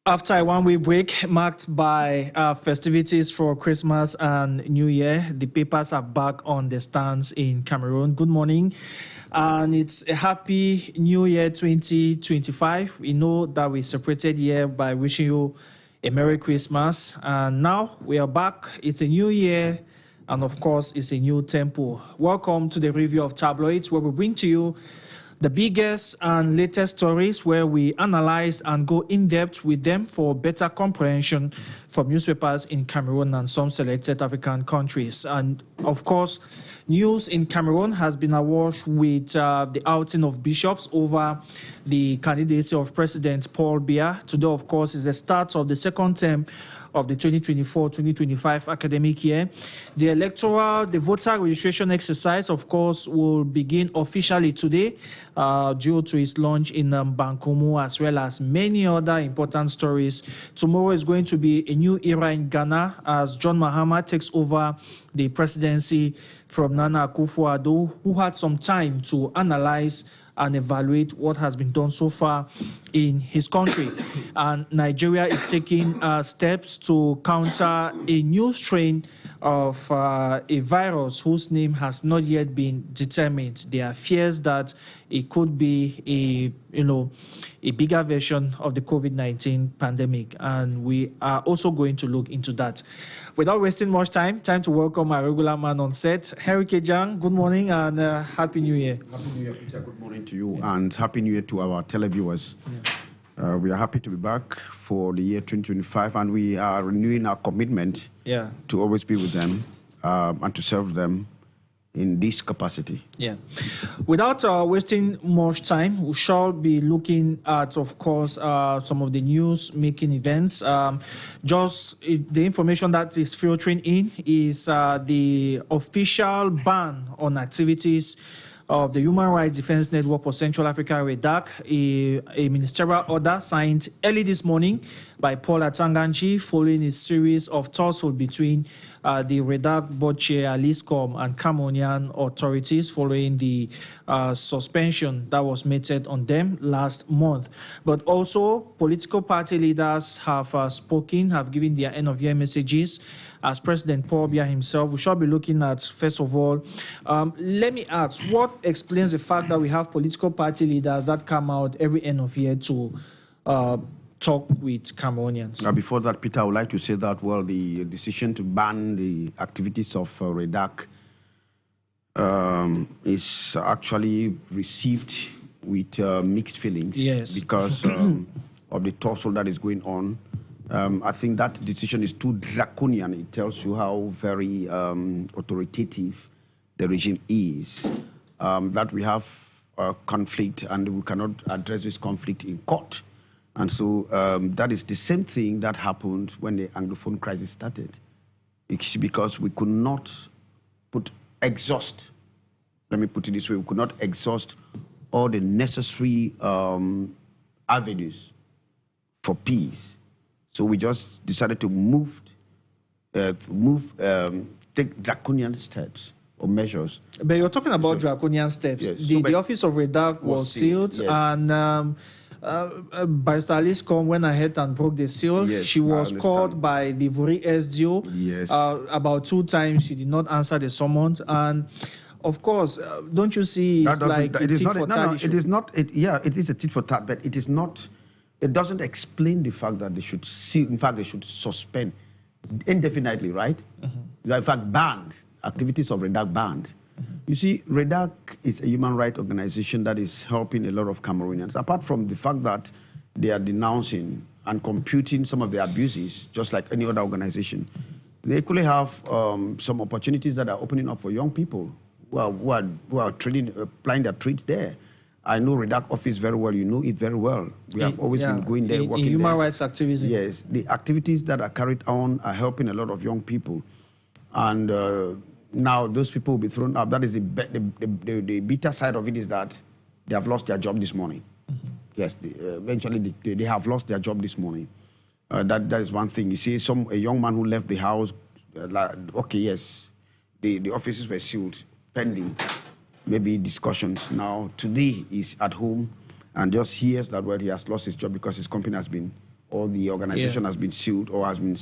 After a one-week break marked by festivities for Christmas and New Year, the papers are back on the stands in Cameroon. Good morning, and it's a happy New Year 2025. We know that we separated here by wishing you a Merry Christmas, and now we are back. It's a new year, and of course, it's a new tempo. Welcome to the review of tabloids, where we bring to you the biggest and latest stories, where we analyze and go in depth with them for better comprehension from newspapers in Cameroon and some selected African countries. And of course, news in Cameroon has been awash with the outing of bishops over the candidacy of President Paul Biya. Today, of course, is the start of the second term of the 2024-2025 academic year. The voter registration exercise, of course, will begin officially today due to its launch in Bankomo, as well as many other important stories. Tomorrow is going to be a new era in Ghana as John Mahama takes over the presidency from Nana Akufo-Addo, who had some time to analyze and evaluate what has been done so far in his country. And Nigeria is taking steps to counter a new strain of a virus whose name has not yet been determined. There are fears that it could be a bigger version of the COVID-19 pandemic, and we are also going to look into that. Without wasting much time to welcome our regular man on set, Henry Kejang. Good morning and Happy New Year. Happy New Year, Peter. Good morning to you, and Happy New Year to our televiewers. Yeah. We are happy to be back for the year 2025, and we are renewing our commitment to always be with them and to serve them in this capacity. Yeah. Without wasting much time, we shall be looking at, of course, some of the news-making events. Just the information that is filtering in is the official ban on activities of the Human Rights Defense Network for Central Africa, REDAC, a ministerial order signed early this morning by Paul Atanganchi following a series of tussles between the REDAC board chair, Aliscom, and Cameroonian authorities following the suspension that was meted on them last month. But also, political party leaders have spoken, have given their end-of-year messages. As President Paul Biya himself, we shall be looking at, first of all, let me ask, what explains the fact that we have political party leaders that come out every end of year to talk with Cameroonians? Before that, Peter, I would like to say that, well, the decision to ban the activities of REDAC is actually received with mixed feelings. Yes. Because of the tussle that is going on. I think that decision is too draconian. It tells you how very authoritative the regime is, that we have conflict and we cannot address this conflict in court. And so that is the same thing that happened when the Anglophone crisis started. It's because we could not exhaust, let me put it this way, we could not exhaust all the necessary avenues for peace. So we just decided to take draconian steps or measures. But you're talking about draconian steps. Yes. The office of REDAC was sealed, yes. And Barrister Aliscom went ahead and broke the seal. Yes, she was called by the Ivory SDO. Yes. About 2 times. She did not answer the summons. And of course, don't you see it's like a tit for tat issue? It is not. It is a tit for tat, but it is not. It doesn't explain the fact that they should seal. In fact, they should suspend indefinitely, right? In fact, banned activities of REDAC banned. You see, REDAC is a human rights organization that is helping a lot of Cameroonians. Apart from the fact that they are denouncing and computing some of the abuses, just like any other organization, they equally have some opportunities that are opening up for young people who are applying their trades there. I know REDAC office very well. You know it very well. We have always been going there, working in human there. rights activism. Yes, the activities that are carried on are helping a lot of young people, and now those people will be thrown up. That is the bitter side of it, is that they have lost their job this morning. Yes, eventually they have lost their job this morning. That is one thing. You see, a young man who left the house. Okay, yes, the offices were sealed, pending maybe discussions. Now, today he's at home and just hears that he has lost his job because his company has been or the organization has been sealed or has been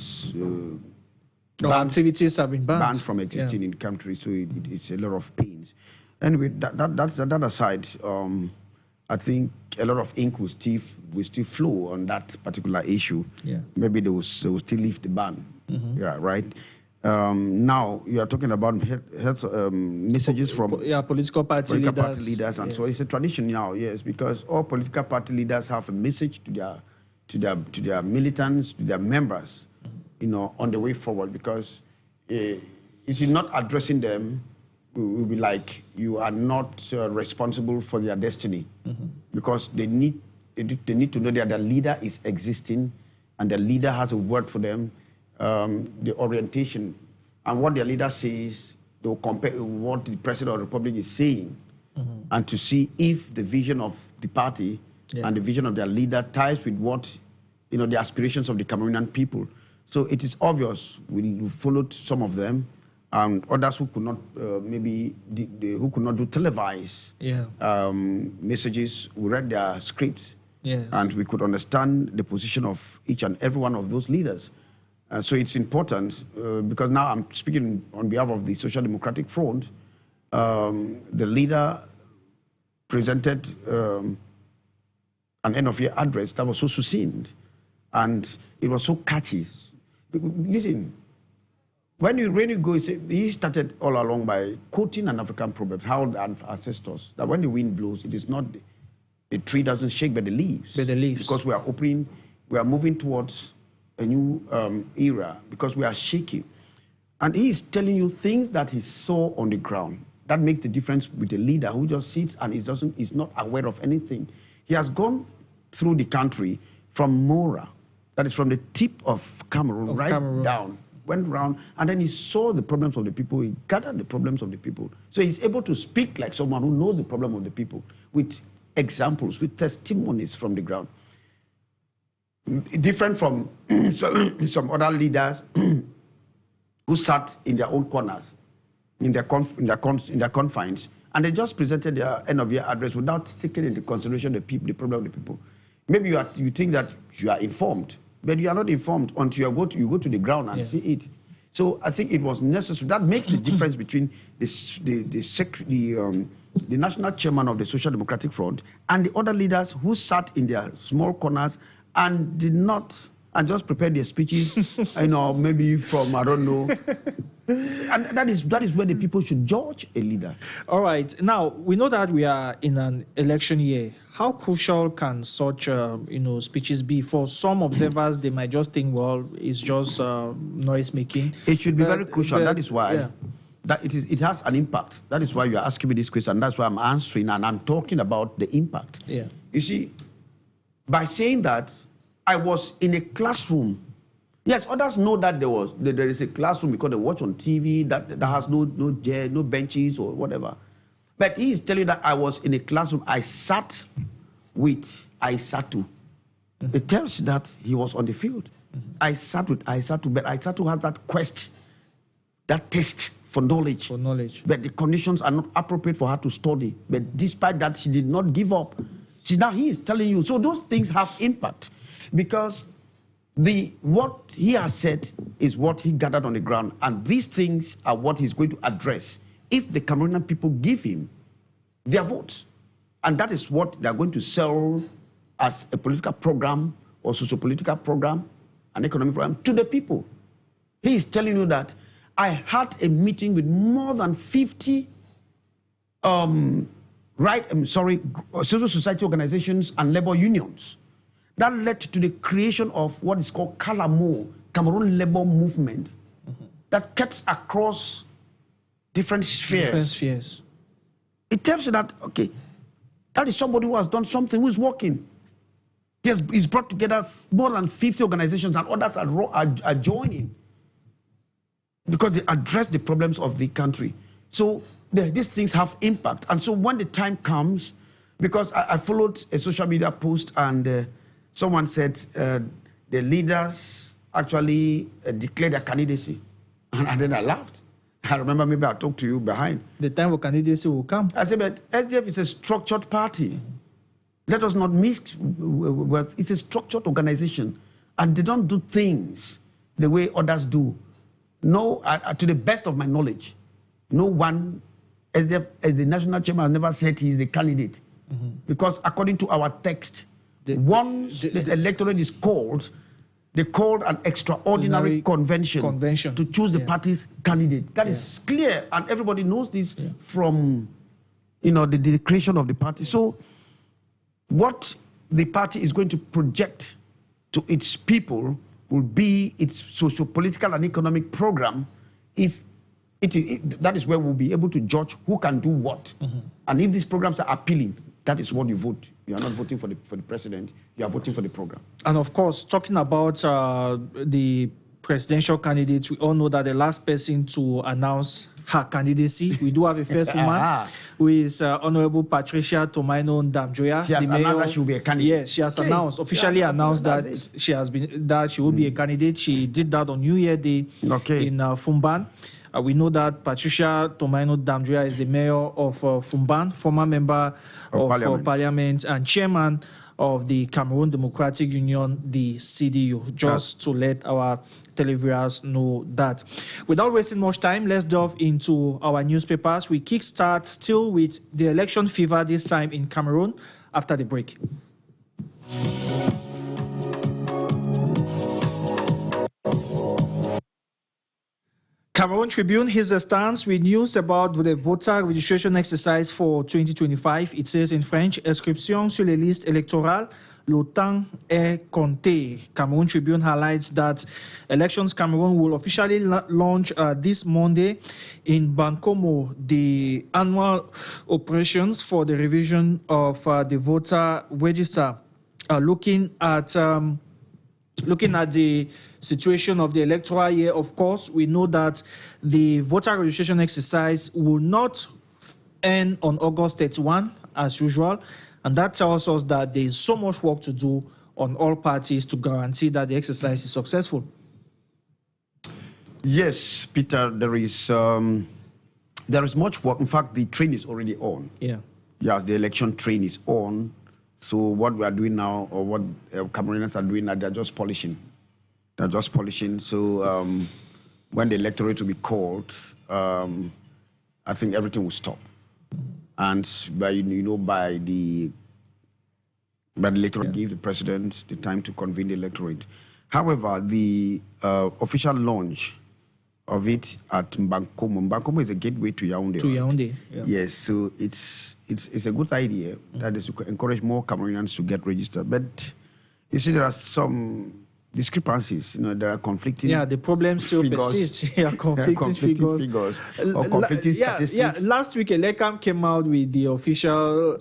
activities have been banned from existing in the country. So it's a lot of pains. Anyway, that aside, I think a lot of ink will still flow on that particular issue. Yeah. Maybe they will still lift the ban. Yeah, right. Now you are talking about messages from political party leaders, and so it's a tradition now, yes, because all political party leaders have a message to their militants, to their members, on the way forward. Because if you're not addressing them, will be like you are not responsible for their destiny, because they need to know that their leader is existing, and the leader has a word for them, the orientation, and what their leader says. They will compare what the president of the republic is saying, and to see if the vision of the party and the vision of their leader ties with what the aspirations of the Cameroonian people. So it is obvious we followed some of them. And others who could not who could not do televised messages, we read their scripts, and we could understand the position of each and every one of those leaders. So it's important because now I'm speaking on behalf of the Social Democratic Front. The leader presented an end-of-year address that was so succinct, and it was so catchy. Listen. When you go, he started all along by quoting an African proverb, how the ancestors, that when the wind blows, it is not the tree doesn't shake, but the leaves. Because we are moving towards a new era, because we are shaking. And he is telling you things that he saw on the ground. That makes the difference with a leader who just sits and is not aware of anything. He has gone through the country from Mora, that is from the tip of Cameroon, down. Went around, and then he saw the problems of the people. He gathered the problems of the people. So he's able to speak like someone who knows the problem of the people, with examples, with testimonies from the ground. Different from some other leaders who sat in their own corners, in their confines, and they just presented their end-of-year address without taking into consideration the problem of the people. Maybe you think that you are informed, but you are not informed until you go to the ground and see it. So I think it was necessary. That makes the difference between the national chairman of the Social Democratic Front and the other leaders who sat in their small corners and did not, and just prepared their speeches, maybe from, I don't know. And that is where the people should judge a leader. All right. Now, we know that we are in an election year. How crucial can such, speeches be? For some observers, they might just think, well, it's just noise making. It should be very crucial. That is why it has an impact. That is why you are asking me this question. That's why I'm answering, and I'm talking about the impact. Yeah. You see, by saying that, I was in a classroom. Yes, others know that there is a classroom because they watch on TV that has no benches or whatever. But he is telling you that I was in a classroom. I sat with Aisatu. It tells you that he was on the field. I sat with Aisatu, but Aisatu has that quest, that taste for knowledge. But the conditions are not appropriate for her to study. But despite that, she did not give up. Now he is telling you. So those things have impact, because what he has said is what he gathered on the ground, and these things are what he's going to address if the Cameroonian people give him their votes. And that is what they're going to sell as a political program or socio-political program, an economic program to the people. He is telling you that I had a meeting with more than 50 civil society organizations and labor unions. That led to the creation of what is called Calamo, Cameroon Labor Movement, that cuts across different spheres. It tells you that, okay, that is somebody who has done something, who is working. He's brought together more than 50 organizations, and others are joining because they address the problems of the country. So these things have impact. And so when the time comes, because I followed a social media post, and someone said the leaders actually declared their candidacy. And then I laughed. I remember maybe I talked to you behind. The time for candidacy will come. I said, but SDF is a structured party. Let us not mix. It's a structured organization. and they don't do things the way others do. No, to the best of my knowledge, no one, as the national chairman, has never said he is the candidate. Because according to our text, once the electorate is called, they called an extraordinary convention to choose the party's candidate. That is clear, and everybody knows this from, the creation of the party. So, what the party is going to project to its people will be its socio-political and economic program. If that is where we'll be able to judge who can do what, and if these programs are appealing, that is what you vote. You are not voting for the president. You are voting for the program. And of course, talking about the presidential candidates, we all know that the last person to announce her candidacy, we do have a first woman, who is Honorable Patricia Tomaino Ndamjoya. She has announced that she will be a candidate. Yes, she has officially announced that she will be a candidate. She did that on New Year Day in Fumban. We know that Patricia Tomaino Ndamjoya is the mayor of Fumban, former member of Parliament and chairman of the Cameroon Democratic Union, the CDU, just to let our televiewers know that. Without wasting much time, let's delve into our newspapers. We kickstart still with the election fever, this time in Cameroon, after the break. Cameroon Tribune, his stance with news about the voter registration exercise for 2025. It says in French, inscription sur les listes électorales, le temps est compté. Cameroon Tribune highlights that Elections Cameroon will officially launch this Monday in Bankomo the annual operations for the revision of the voter register, looking at the situation of the electoral year. Of course, we know that the voter registration exercise will not end on August 31, as usual, and that tells us that there is so much work to do on all parties to guarantee that the exercise is successful. Yes, Peter, there is much work. In fact, the train is already on. Yes, the election train is on. So what we are doing now, or what Cameroonians are doing now, they're just polishing. They're just polishing. So when the electorate will be called, I think everything will stop. And by the electorate give the president the time to convene the electorate. However, the official launch of it at Bankomo. Bankomo is a gateway to Yaoundé. To Yaoundé, yes. So it's a good idea. That is to encourage more Cameroonians to get registered. But you see, there are some discrepancies. There are conflicting. Yeah, the problem still persists. Conflicting figures. Or conflicting statistics. Last week, Elekam came out with the official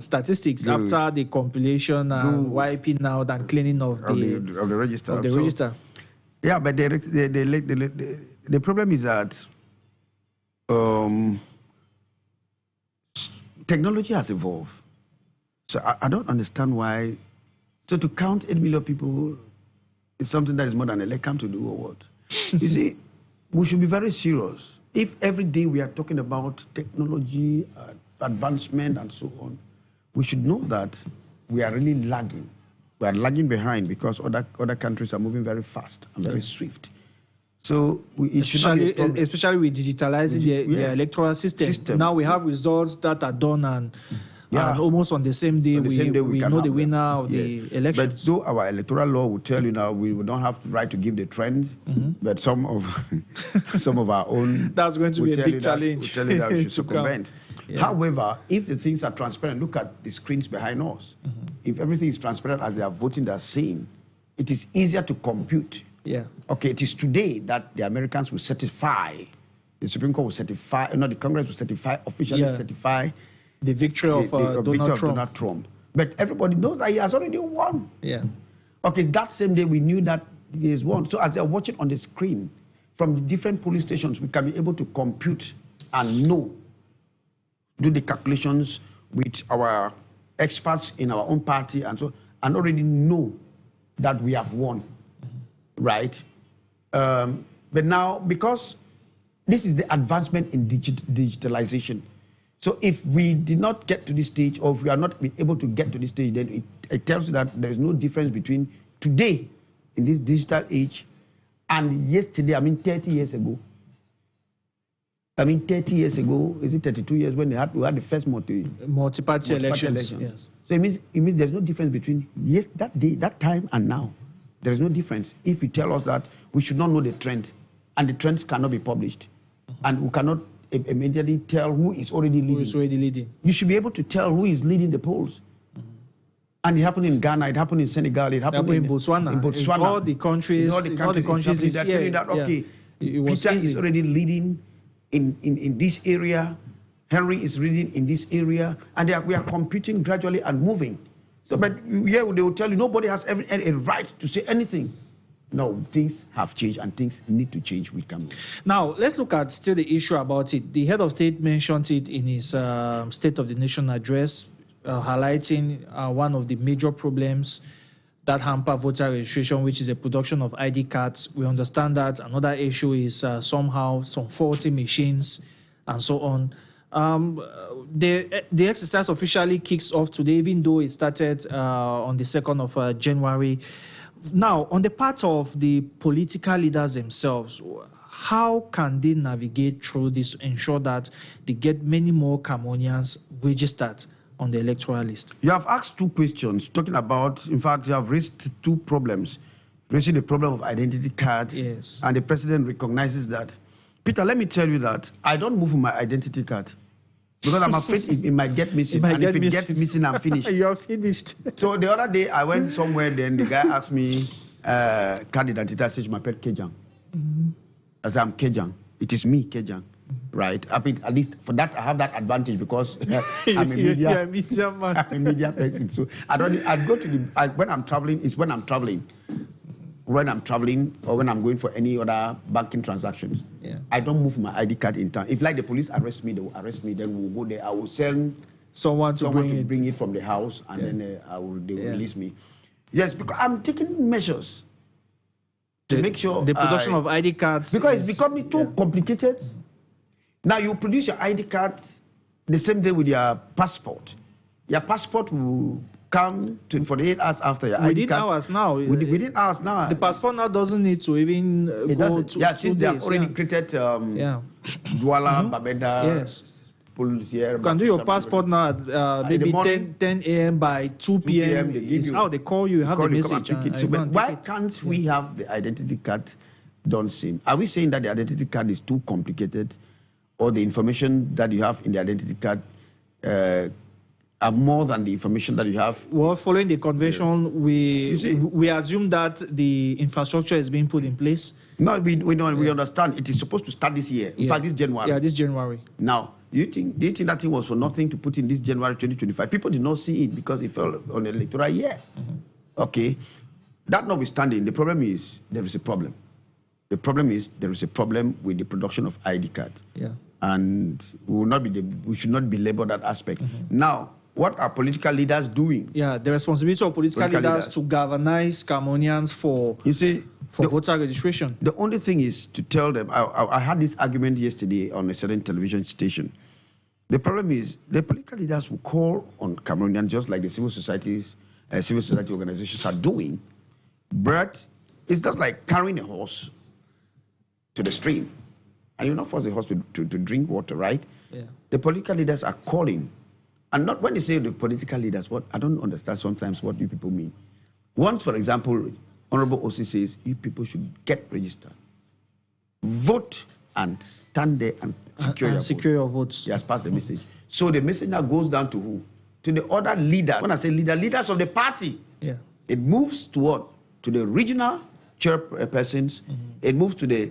statistics after the compilation and wiping out and cleaning of the register. Yeah, but the problem is that technology has evolved. So I don't understand why. So to count 8 million people is something that is more than a lecam to do, or what? You see, we should be very serious. If every day we are talking about technology, advancement, and so on, we should know that we are really lagging. We are lagging behind because other countries are moving very fast and very swift. So especially with digitalizing the electoral system. Now we have results that are done and almost on the same day we know the winner of the election. But though our electoral law will tell you now we don't have the right to give the trend, but some of our own that's going to be a big challenge. Will tell you that we should circumvent. However, if the things are transparent, look at the screens behind us. If everything is transparent as they are voting, they are saying, it is easier to compute. Okay, it is today that the Americans will certify, the Supreme Court will certify, the Congress will certify, officially certify the victory of Donald Trump. But everybody knows that he has already won. Okay, that same day we knew that he has won. So as they're watching on the screen, from the different polling stations, we can be able to compute and do the calculations with our experts in our own party and and already know that we have won, right? But now, because this is the advancement in digitalization, so if we did not get to this stage, or if we are not able to get to this stage, then it tells you that there is no difference between today in this digital age. And yesterday, 30 years ago, 30 years ago, is it 32 years when we had the first multi-party elections? Yes. So it means there's no difference between that day, that time, and now. There is no difference. If you tell us that we should not know the trend, and the trends cannot be published, and we cannot immediately tell who is already leading. Who is already leading? You should be able to tell who is leading the polls. And it happened in Ghana, it happened in Senegal, it happened in Botswana. In Botswana. All the countries, they're telling you that, okay, Peter is already leading in this area, Henry is leading in this area, and we are competing gradually and moving. So, but yeah, they will tell you nobody has a right to say anything. No, things have changed and things need to change with Cameroon. Now, let's look at still the issue about it. The head of state mentioned it in his State of the Nation address, highlighting one of the major problems that hamper voter registration, which is the production of ID cards. We understand that. Another issue is somehow some faulty machines and so on. The exercise officially kicks off today, even though it started on the 2nd of January. Now, on the part of the political leaders themselves, how can they navigate through this to ensure that they get many more Cameroonians registered on the electoral list? You have asked two questions, talking about, in fact, you have raised two problems. Raising the problem of identity cards, yes, and the president recognizes that. Peter, let me tell you that I don't move my identity card because I'm afraid it might get missing. If it gets missing, I'm finished. You're finished. So the other day, I went somewhere, then the guy asked me, card identity, I said, my pet Kejang. I said, I'm Kejang. It is me, Kejang. Right? I mean, at least for that, I have that advantage because I'm a media. You're a media man. I'm a media person. So I go to when I'm traveling, it's when I'm traveling. When I'm traveling or when I'm going for any other banking transactions, I don't move my ID card in town. If like the police arrest me, they will arrest me. Then we'll go there. I will send someone to bring it from the house, and then they will release me. Yes, because I'm taking measures to make sure the production of ID cards, because it's becoming too complicated. Now you produce your ID card the same day with your passport. Your passport will come 48 hours after your ID card. Hours now. Within hours now. The passport now doesn't need to even go to 2 days. Since they have already created Douala, Babeda, yes. Here, you can do your passport now at maybe 10 a.m. by 2 p.m. It's how they call you. You have the message. Why can't we have the identity card done same? Are we saying that the identity card is too complicated, or the information that you have in the identity card are more than the information that you have? Well, following the convention, we assume that the infrastructure is being put in place. No, we understand. It is supposed to start this year. In fact, this January. Yeah, this January. Now, do you think that thing was for nothing to put in this January 2025? People did not see it because it fell on the electoral year. Okay. That notwithstanding, the problem is there is a problem. The problem is there is a problem with the production of ID card. Yeah. And we should not belabor that aspect. Now, what are political leaders doing? Yeah, the responsibility of political leaders to galvanize Cameroonians for voter registration. The only thing is to tell them, I had this argument yesterday on a certain television station. The problem is the political leaders will call on Cameroonians just like the civil society organizations are doing, but it's just like carrying a horse to the stream. And you not force the horse to drink water, right? Yeah. The political leaders are calling. And not when they say the political leaders, I don't understand sometimes what you people mean. Once, for example, Honorable Osi says, you people should get registered. Vote and stand there and secure your votes. He has passed the message. So the message now goes down to who? To the other leaders. When I say leaders of the party. Yeah. It moves to what? To the regional chairpersons. It moves to the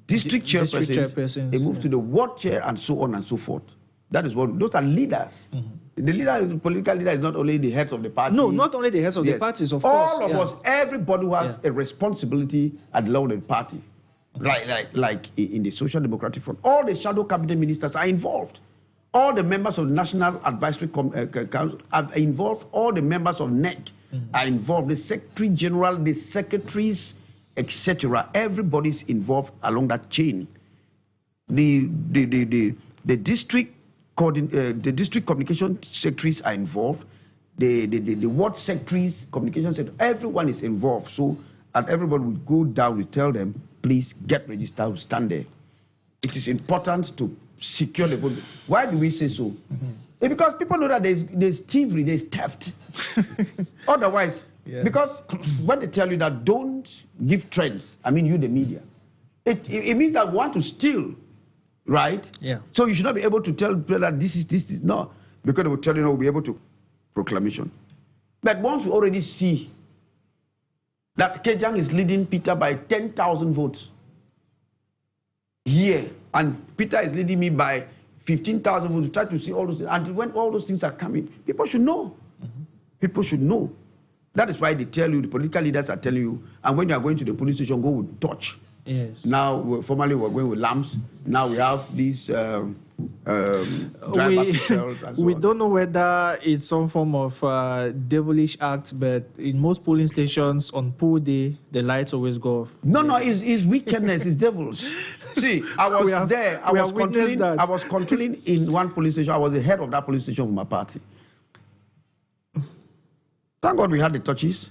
district chairpersons. It moves to the ward chair and so on and so forth. That is what, those are leaders. The political leader is not only the heads of the party. No, not only the heads of the parties, of course. All of us, everybody who has a responsibility at the level of the party. Like in the Social Democratic Front, all the shadow cabinet ministers are involved. All the members of the National Advisory Council are involved. All the members of NEC are involved. The Secretary General, the secretaries, etc. Everybody's involved along that chain. The district communication secretaries are involved. The ward secretaries, communication secretary, everyone is involved. So and everybody would go down, we tell them, please get registered, stand there. It is important to secure the vote. Why do we say so? Because people know that there's thievery, there's theft. Otherwise, because when they tell you that don't give trends, I mean you, the media, it means that we want to steal, right? Yeah. So you should not be able to tell people that this is, no. Because they will tell you, no, we'll be able to proclamation. But once we already see that Kejang is leading Peter by 10,000 votes here, and Peter is leading me by 15,000 votes, try to see all those things. And when all those things are coming, people should know. People should know. That is why they tell you, the political leaders are telling you, and when you are going to the police station, go with torch. Yes. Now, formerly we're going with lamps. Now we have these we don't know whether it's some form of devilish act, but in most polling stations on poll day, the lights always go off. No, it's wickedness, it's devils. See, I was there. I was controlling in one police station. I was the head of that police station for my party. Thank God we had the torches.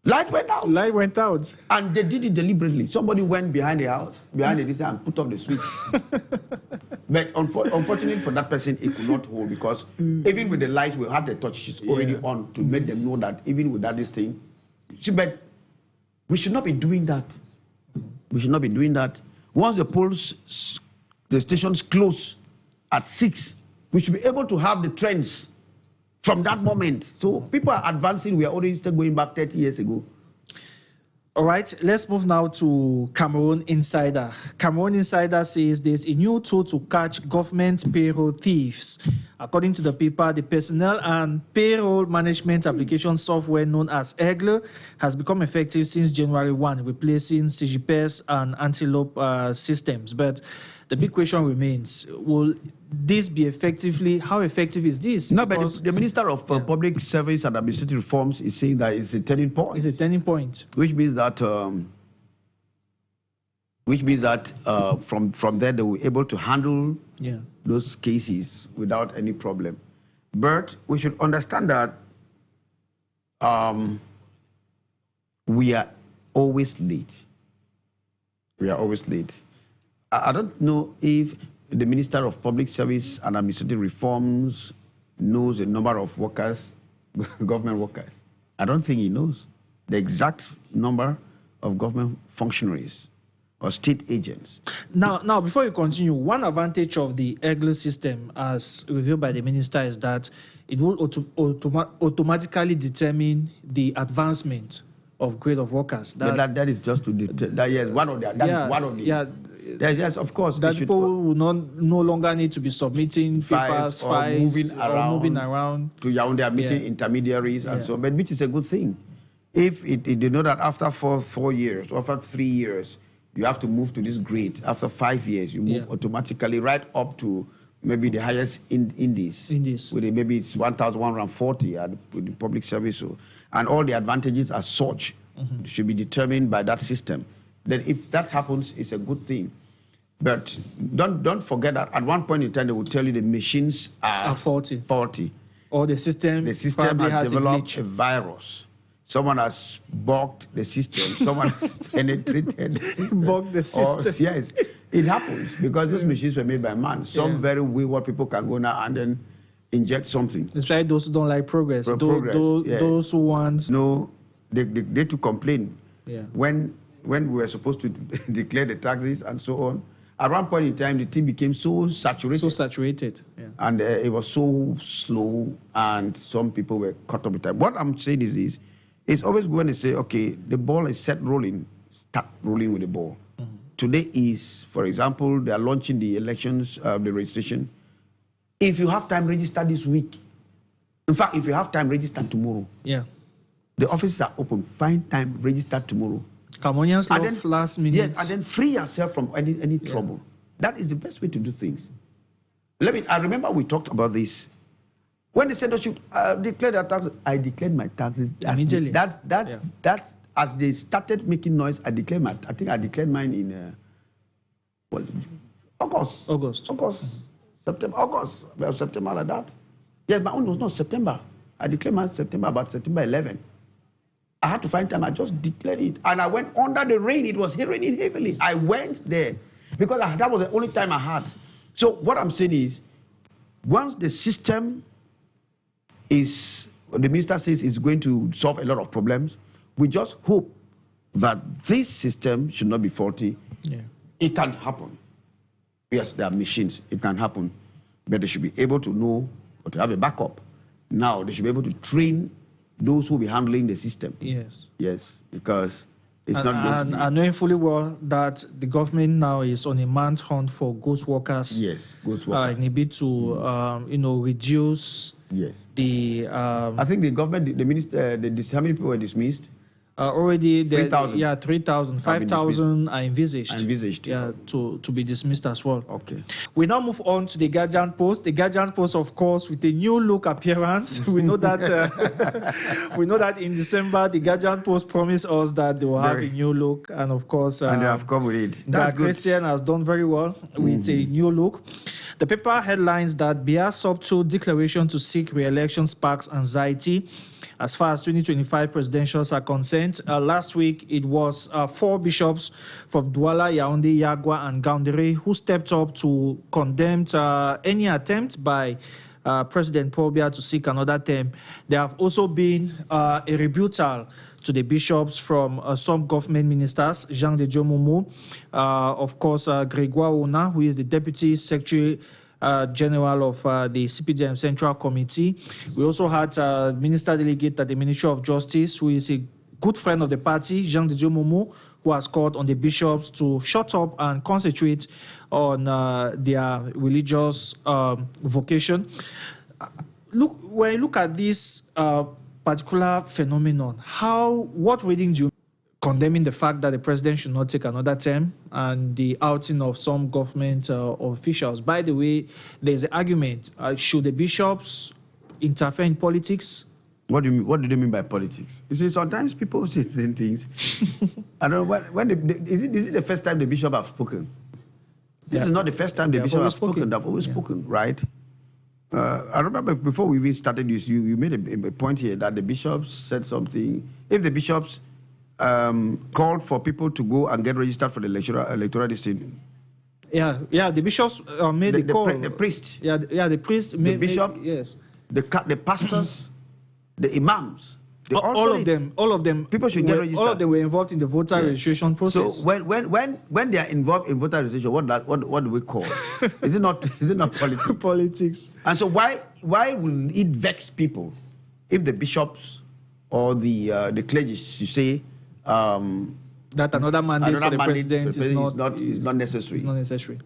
Light went out. Light went out. And they did it deliberately. Somebody went behind the house, behind the this and put off the switch. But unfortunately for that person, it could not hold because even with the lights, we had the torches already on to make them know that even without this thing. See, but we should not be doing that. We should not be doing that. Once the stations close at 6, we should be able to have the trends from that moment. So people are advancing. We are already still going back 30 years ago. All right, let's move now to Cameroon Insider. Cameroon Insider says there's a new tool to catch government payroll thieves. According to the paper, the personnel and payroll management application software known as EGLE has become effective since January 1, replacing CGPS and Antelope systems. But the big question remains, will this be how effective is this? No, but the Minister of Public Service and Administrative Reforms is saying that it's a turning point. It's a turning point. Which means that from there they were able to handle those cases without any problem. But we should understand that we are always late. We are always late. I don't know if the Minister of Public Service and Administrative Reforms knows the number of workers, government workers. I don't think he knows the exact number of government functionaries or state agents. Now, before you continue, one advantage of the EGLE system, as revealed by the minister, is that it will automatically determine the advancement of grade of workers. That is just to determine. One of the. Yes, of course. That people will no longer need to be submitting papers, files, or moving around to Yaoundé, meeting intermediaries and so on, but which is a good thing. If they know that after 4 years, or after 3 years, you have to move to this grade. After 5 years, you move automatically right up to maybe the highest indices. Maybe it's 1,140 at the public service. And all the advantages as such should be determined by that system. Then if that happens, it's a good thing. But don't forget that at one point in time, they will tell you the machines are faulty. Or the system has developed a virus. Someone has bugged the system. Someone has penetrated the system. Bugged the system. Yes, it happens because those machines were made by man. Some very wayward people can go now and then inject something. It's right. Those who don't like progress. Those who want... No, they to complain. When we were supposed to declare the taxes and so on, at one point in time, the thing became so saturated. And it was so slow, and some people were caught up with time. What I'm saying is this, it's always going to say, okay, the ball is set rolling, start rolling with the ball. Today is, for example, they are launching the elections, the registration. If you have time, register this week. In fact, if you have time, register tomorrow. The offices are open. Find time, register tomorrow. Cameroonians love last minute. Yes, and then free yourself from any trouble. That is the best way to do things. I remember we talked about this. When they said they should declare their taxes, I declared my taxes. Immediately. That as they started making noise, I think I declared mine in August. September like that. Yes, my own was not September. I declared mine about September 11. I had to find time. I just declared it. And I went under the rain. It was raining heavily. I went there because that was the only time I had. So what I'm saying is, once the system is, the minister says is going to solve a lot of problems, we just hope that this system should not be faulty. Yeah. It can happen. Yes, there are machines. It can happen. But they should be able to know or to have a backup. Now, they should be able to train those who will be handling the system. Yes. Yes, because it's not going to be... And knowing fully well that the government now is on a manhunt for ghost workers. Yes, ghost workers. In a bit to, reduce the... I think the government, the minister, how many people were dismissed? Already, 3,000. Yeah, 3,000. 5,000 are envisaged. Yeah, to be dismissed as well. Okay. We now move on to the Guardian Post. The Guardian Post, of course, with a new look appearance. We know that we know that in December, the Guardian Post promised us that they will have a new look, and of course, and they have come with it. That's good. Christian has done very well with a new look. The paper headlines that Bia's subtle declaration to seek re-election sparks anxiety. As far as 2025 presidentials are concerned, last week it was 4 bishops from Douala, Yaoundé, Yagua, and Gaoundéré who stepped up to condemn any attempt by President Paul Biya to seek another term. There have also been a rebuttal to the bishops from some government ministers, Jean de Dieu Momo, of course, Grégoire Ona, who is the Deputy Secretary General of the CPDM Central Committee. We also had Minister Delegate at the Ministry of Justice, who is a good friend of the party, Jean de Dieu Momo, who has called on the bishops to shut up and concentrate on their religious vocation. When you look at this particular phenomenon, what reading do you condemning the fact that the president should not take another term and the outing of some government officials? By the way, there's an argument. Should the bishops interfere in politics? What do you mean? What do they mean by politics? You see, sometimes people say certain things. I don't know. Is it the first time the bishop have spoken? This is not the first time the bishop have spoken. They've always spoken, right? I remember before we even started this, you made a point here that the bishops said something. If the bishops called for people to go and get registered for the electoral district. Yeah, the bishops made the call. The priest. Yeah, the priest made... The bishop, yes. The pastors, the imams. All of them. People should get registered. All of them were involved in the voter registration process. So when they are involved in voter registration, what do we call? Is it not politics? Politics. And so why will it vex people if the bishops or the clergy should say that another mandate for the president is not necessary? It's not necessary.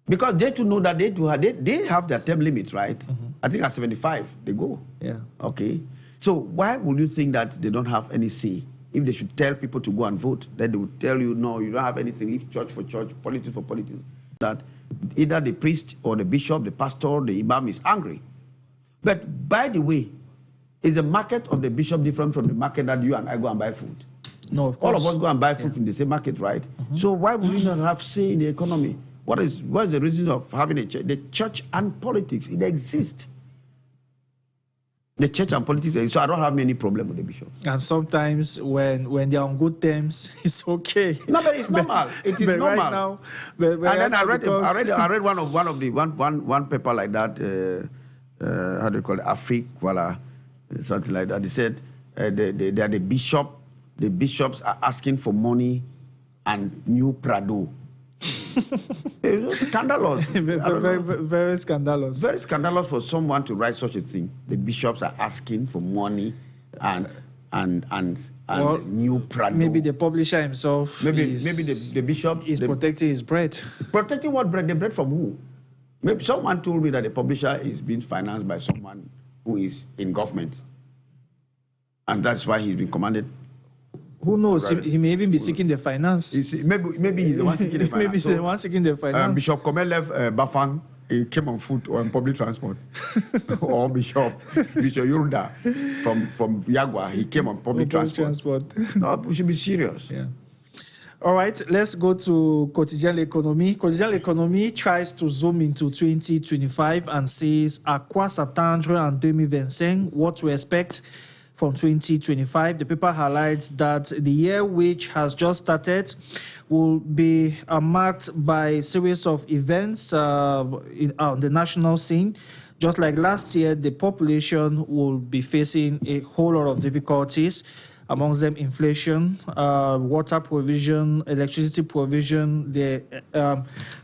Because they too know that they have their term limit, right? I think at 75 they go. Yeah. Okay. So why would you think that they don't have any say? If they should tell people to go and vote, then they would tell you, no, you don't have anything. Leave church for church, politics for politics. That either the priest or the bishop, the pastor, the imam is angry. But by the way, is the market of the bishop different from the market that you and I go and buy food? No, of course. All of us go and buy food from the same market, right? So why would we not have say in the economy? What is the reason of having a church? The church and politics, it exists. The church and politics, so I don't have any problem with the bishop. And sometimes when they are on good terms, it's okay. No, but it's normal. It is normal. Right now, and then I read one paper like that. How do you call it? Afrique, voila, something like that. They said they are the bishop. The bishops are asking for money and new Prado. It was scandalous. Very scandalous. Very scandalous for someone to write such a thing. The bishops are asking for money and new Prado. Maybe the publisher himself. Maybe the bishop is protecting his bread. Protecting what bread? The bread from who? Maybe someone told me that the publisher is being financed by someone who is in government, and that's why he's been commanded. Who knows? He may even be seeking the finance. Maybe he's the one seeking the finance. Maybe he's the one seeking the finance. Bishop Komel left Bafang. He came on foot or on public transport. Or Bishop Yurda from Yagua. He came on public transport. No, we should be serious. Yeah. All right, let's go to Quotidien L'Économie. Quotidien L'Économie tries to zoom into 2025 and says, à quoi s'attendre en 2025? What to expect from 2025. The paper highlights that the year, which has just started, will be marked by a series of events on the national scene. Just like last year, the population will be facing a whole lot of difficulties, amongst them inflation, water provision, electricity provision, the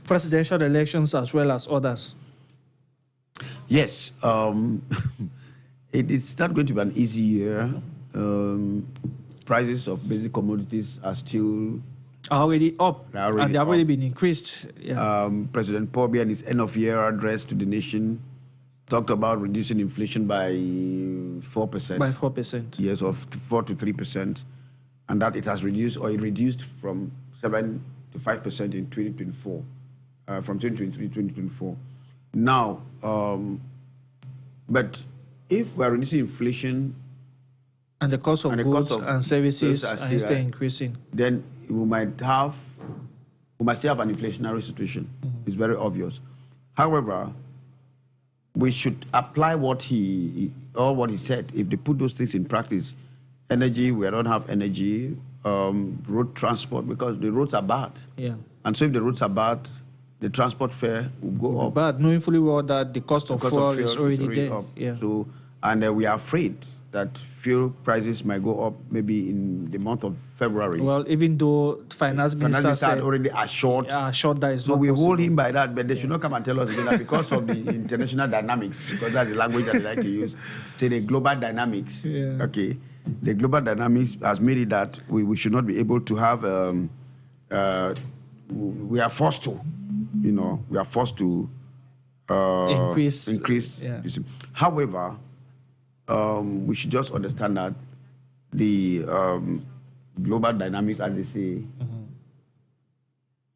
presidential elections, as well as others. Yes, it's not going to be an easy year. Prices of basic commodities are still already up, and they've already been increased. Yeah. President Paul Biya in his end-of-year address to the nation talked about reducing inflation by 4%. By 4%. Yes, of 4 to 3%, and that it has reduced, or it reduced from 7 to 5% in 2024, from 2023 to 2024. Now, but if we are reducing inflation and the cost of goods and services are still increasing, then we might still have an inflationary situation. It's very obvious. However, we should apply what he said. If they put those things in practice, energy, we don't have energy, road transport, because the roads are bad. Yeah. And so if the roads are bad, the transport fare will go up. But knowing fully well that the cost of fuel is already there. Up. Yeah. So, and we are afraid that fuel prices might go up maybe in the month of February. Well, even though finance minister said already assured that is so not we possible. hold him by that, but they should not come and tell us again that because of the international dynamics, because that's the language that they like to use, say the global dynamics. Yeah. Okay, the global dynamics has made it that we should not be able to have. We are forced to, we are forced to increase. Yeah. However, we should just understand that the global dynamics, as they say,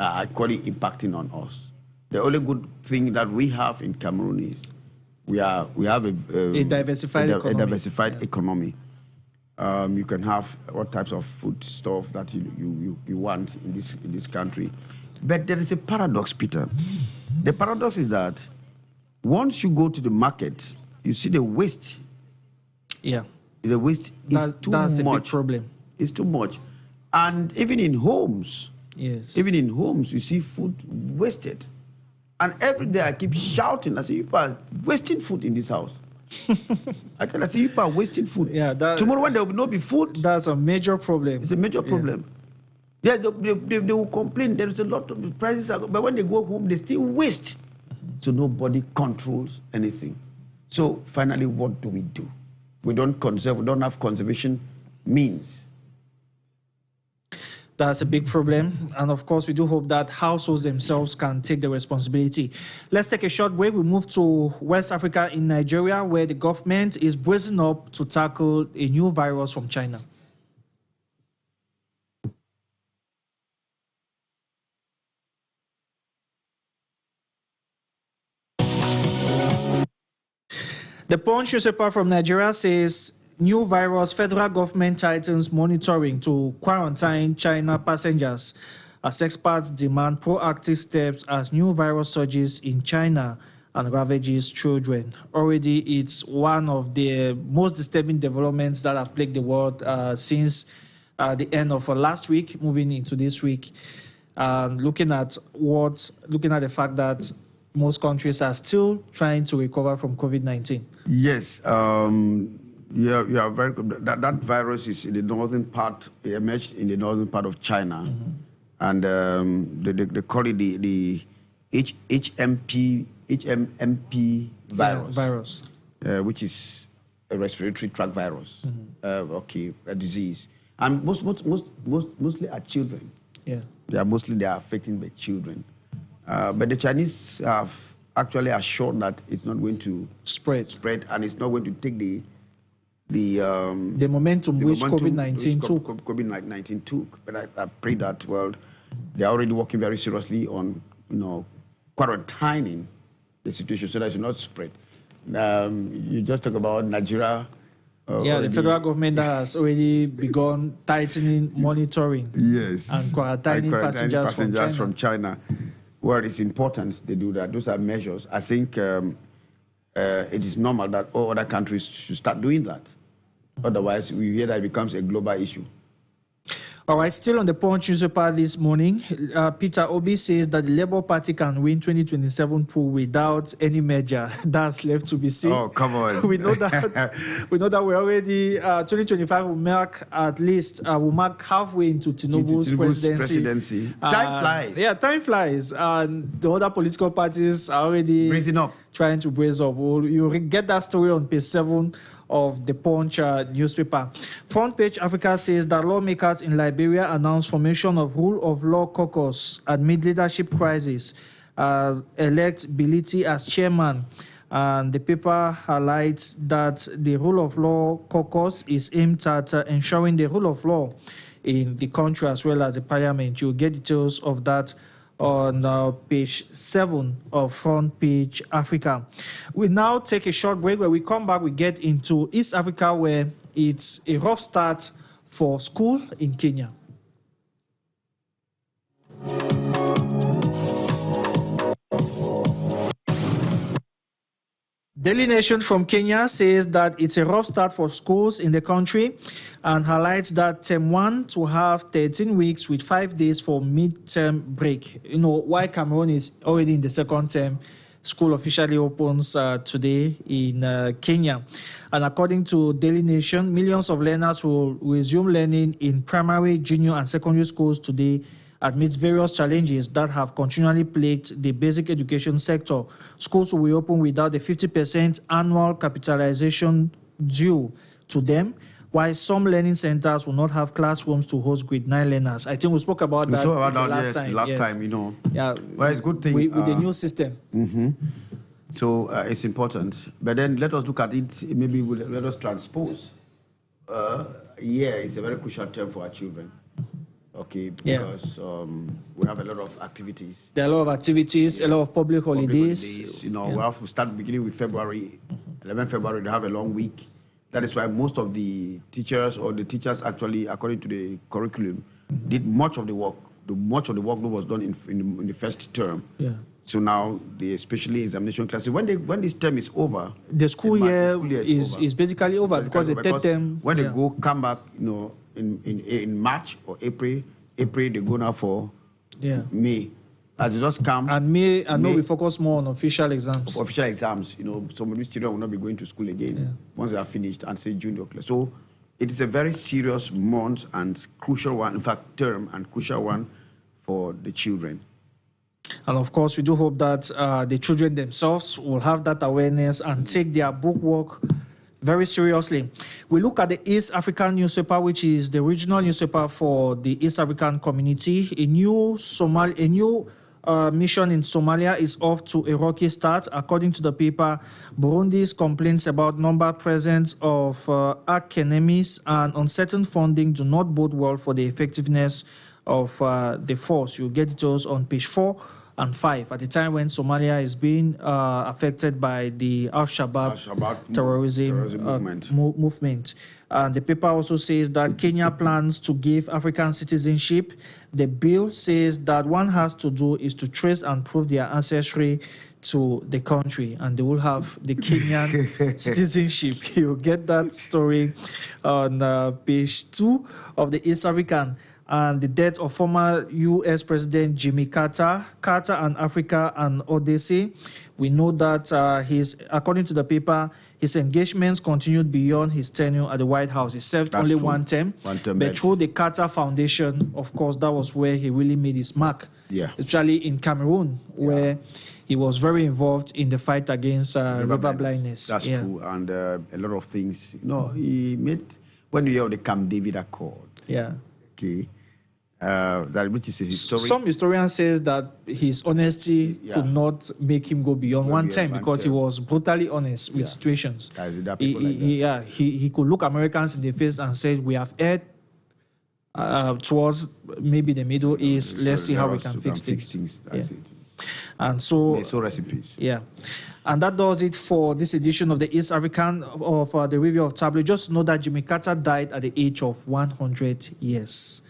are actually impacting on us. The only good thing that we have in Cameroon is we have a diversified economy. You can have what types of food stuff that you want in this country. But there is a paradox, Peter. The paradox is that once you go to the market, you see the waste. Yeah. The waste is too much. That's a big problem. It's too much. And even in homes, you see food wasted. And every day I keep shouting, I say, you are wasting food in this house. I say, you are wasting food. Yeah, tomorrow when there will not be food. That's a major problem. It's a major problem. Yeah, they will complain. There is a lot of the prices, but when they go home, they still waste. So nobody controls anything. So finally, what do? We don't conserve. We don't have conservation means. That's a big problem. And of course, we do hope that households themselves can take the responsibility. Let's take a short break. We move to West Africa in Nigeria, where the government is bracing up to tackle a new virus from China. The Punch newspaper from Nigeria says new virus, federal government tightens monitoring to quarantine China passengers as experts demand proactive steps as new virus surges in China and ravages children. Already, it's one of the most disturbing developments that have plagued the world since the end of last week, moving into this week. Looking at the fact that most countries are still trying to recover from COVID-19. Yes. Yeah, very good. That virus is in the northern part, it emerged in the northern part of China. And they call it the HMP virus. Which is a respiratory tract virus, a disease. And mostly are children. Yeah. They are affecting the children. But the Chinese have actually assured that it's not going to spread, and it's not going to take the momentum which COVID-19 took. COVID-19 took. But I pray that, they're already working very seriously on, quarantining the situation so that it should not spread. You just talk about Nigeria. The federal government has already begun tightening monitoring. Yes. And quarantining passengers from China. Well, it's important they do that. Those are measures. I think it is normal that all other countries should start doing that. Otherwise, we hear that it becomes a global issue. All right, still on the Punch newspaper this morning, Peter Obi says that the Labour Party can win 2027 poll without any merger. That's left to be seen. Oh, come on. We know that we already 2025 will mark at least will mark halfway into Tinubu's presidency. Time flies. Yeah, time flies. And the other political parties are already trying to brace up. You'll get that story on page 7 of the Punch newspaper. Front page Africa says that lawmakers in Liberia announced formation of rule of law caucus amid leadership crisis, elect Bility as chairman. And the paper highlights that the rule of law caucus is aimed at ensuring the rule of law in the country as well as the parliament. You'll get details of that on page 7 of Front Page Africa. We now take a short break. Where we come back, we get into East Africa, where it's a rough start for school in Kenya. Daily Nation from Kenya says that it's a rough start for schools in the country and highlights that term 1 to have 13 weeks with 5 days for mid-term break. You know, while Cameroon is already in the second term, school officially opens today in Kenya. And according to Daily Nation, millions of learners will resume learning in primary, junior, and secondary schools today amidst various challenges that have continually plagued the basic education sector. Schools will reopen without the 50% annual capitalization due to them, while some learning centers will not have classrooms to host grade 9 learners. I think we spoke about that last time, you know. Yeah, well, it's a good thing. With the new system. So it's important. But then let us look at it, maybe let us transpose. It's a very crucial term for our children. Okay, because we have a lot of activities. There are a lot of activities, a lot of public holidays. You know, we have to start beginning with February. 11 February, they have a long week. That is why most of the teachers actually, according to the curriculum, did much of the work. Much of the work was done in the first term. Yeah. So now, especially examination classes, when this term is over, the school year is basically over because the third term. When they come back, you know, in March or April they go now for May. As they just come. And May we focus more on official exams. Official exams, you know, some of these children will not be going to school again once they are finished and say junior class. So it is a very serious month and crucial one, in fact, term and crucial one for the children. And of course, we do hope that the children themselves will have that awareness and take their book work very seriously. We look at the East African newspaper, which is the regional newspaper for the East African community. A new mission in Somalia is off to a rocky start. According to the paper, Burundi's complaints about number presence of arch enemies and uncertain funding do not bode well for the effectiveness of the force. You'll get details on page 4 and 5 at the time when Somalia is being affected by the Al-Shabaab terrorism movement. And the paper also says that Kenya plans to give African citizenship. The bill says that one has to do is to trace and prove their ancestry to the country, and they will have the Kenyan citizenship. You'll get that story on page 2 of the East African. And the death of former U.S. President Jimmy Carter and Africa and Odyssey. We know that according to the paper, his engagements continued beyond his tenure at the White House. He served only one term. But through the Carter Foundation, of course, that was where he really made his mark. Yeah. Especially in Cameroon, where he was very involved in the fight against river blindness. That's true. And a lot of things. You know, he made, when you hear the Camp David Accord. Yeah. Okay. That which is a historic. Some historian says that his honesty could not make him go beyond one term because he was brutally honest with situations. He could look Americans in the face and say, "We have erred towards maybe the Middle East. Let's see how we can fix things." And so recipes. Yeah. And that does it for this edition of the East African of the Review of Tablet. Just know that Jimmy Carter died at the age of 100 years.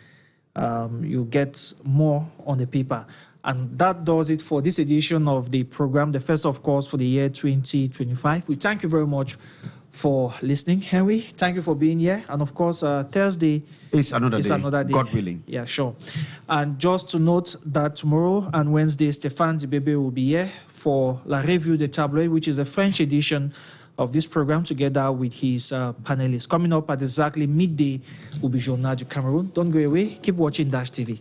You get more on the paper. And that does it for this edition of the program, the first, of course, for the year 2025. We thank you very much for listening. Henry, thank you for being here. And of course, Thursday is another day, God willing. Yeah, sure. And just to note that tomorrow and Wednesday, Stéphane Dibebe will be here for La Revue des Tabloids, which is a French edition of this program, together with his panelists. Coming up at exactly midday will be Journal du Cameroon. Don't go away. Keep watching Dash TV.